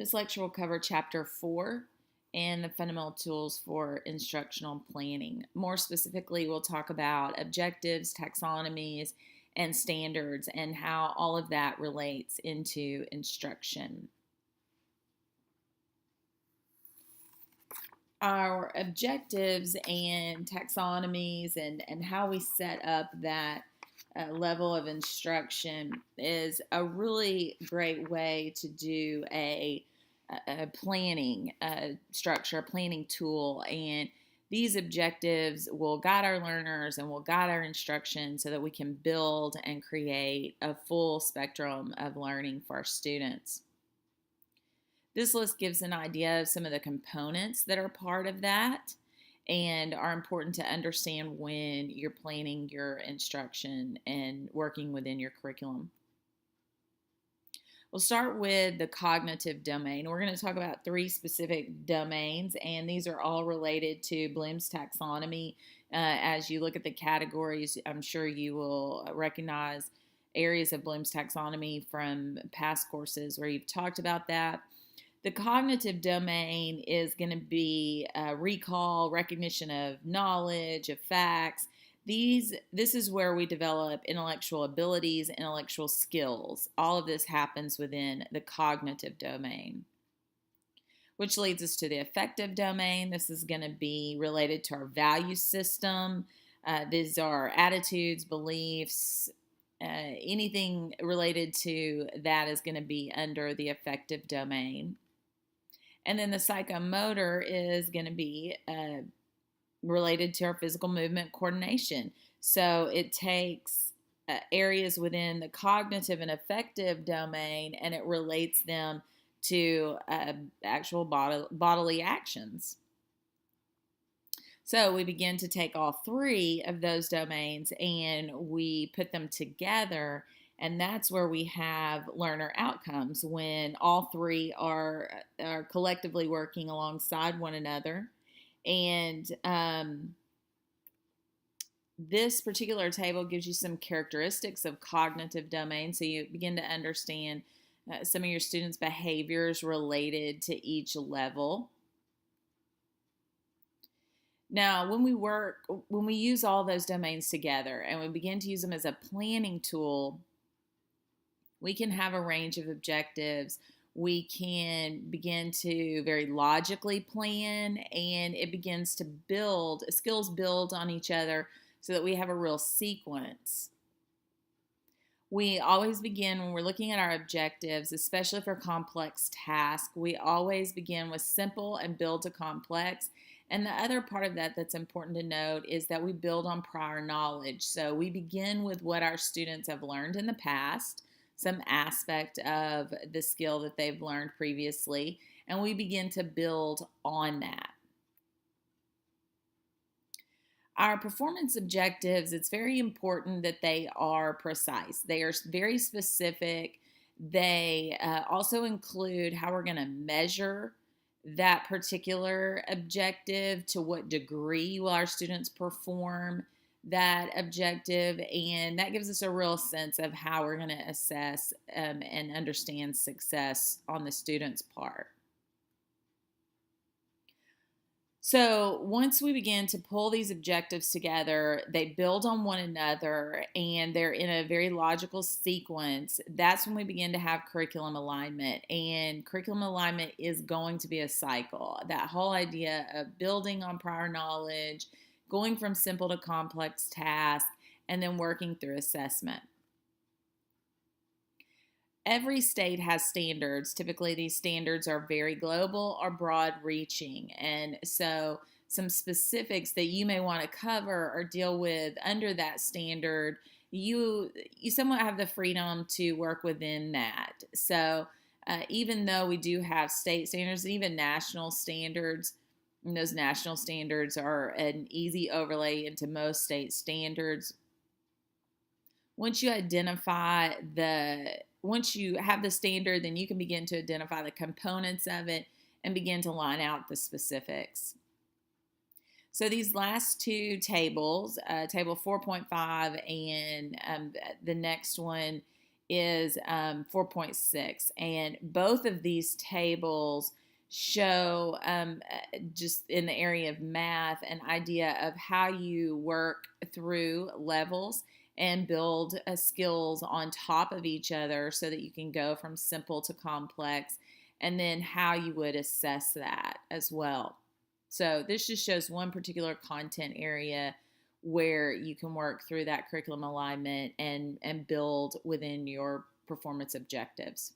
This lecture will cover Chapter 4 and the fundamental tools for instructional planning. More specifically, we'll talk about objectives, taxonomies, and standards and how all of that relates into instruction. Our objectives and taxonomies and how we set up that level of instruction is a really great way to do a planning structure, a planning tool. And these objectives will guide our learners and will guide our instruction so that we can build and create a full spectrum of learning for our students. This list gives an idea of some of the components that are part of that and are important to understand when you're planning your instruction and working within your curriculum. We'll start with the cognitive domain. We're going to talk about 3 specific domains, and these are all related to Bloom's taxonomy. As you look at the categories, I'm sure you will recognize areas of Bloom's taxonomy from past courses where you've talked about that. The cognitive domain is going to be recall, recognition of knowledge, of facts. This is where we develop intellectual abilities, intellectual skills. All of this happens within the cognitive domain, which leads us to the affective domain. This is going to be related to our value system. These are attitudes, beliefs, anything related to that is going to be under the affective domain. And then the psychomotor is going to be related to our physical movement coordination. So it takes areas within the cognitive and affective domain and it relates them to actual bodily actions. So we begin to take all 3 of those domains and we put them together, and that's where we have learner outcomes when all 3 are collectively working alongside one another. And this particular table gives you some characteristics of cognitive domain, so you begin to understand some of your students' behaviors related to each level. Now, when we use all those domains together and we begin to use them as a planning tool, we can have a range of objectives. We can begin to very logically plan, and it begins to build, skills build on each other so that we have a real sequence. We always begin when we're looking at our objectives, especially for complex tasks, we always begin with simple and build to complex. And the other part of that that's important to note is that we build on prior knowledge. So we begin with what our students have learned in the past, some aspect of the skill that they've learned previously, and we begin to build on that. Our performance objectives, it's very important that they are precise. They are very specific. They also include how we're going to measure that particular objective, to what degree will our students perform that objective, and that gives us a real sense of how we're going to assess and understand success on the student's part. So once we begin to pull these objectives together, they build on one another and they're in a very logical sequence. That's when we begin to have curriculum alignment, and curriculum alignment is going to be a cycle. That whole idea of building on prior knowledge, going from simple to complex tasks, and then working through assessment. Every state has standards. Typically, these standards are very global or broad reaching. And so some specifics that you may want to cover or deal with under that standard, you somewhat have the freedom to work within that. So even though we do have state standards and even national standards, and those national standards are an easy overlay into most state standards. Once you have the standard, then you can begin to identify the components of it and begin to line out the specifics. So these last 2 tables, table 4.5 and the next one is 4.6. And both of these tables show, just in the area of math, an idea of how you work through levels and build skills on top of each other so that you can go from simple to complex, and then how you would assess that as well. So this just shows one particular content area where you can work through that curriculum alignment and build within your performance objectives.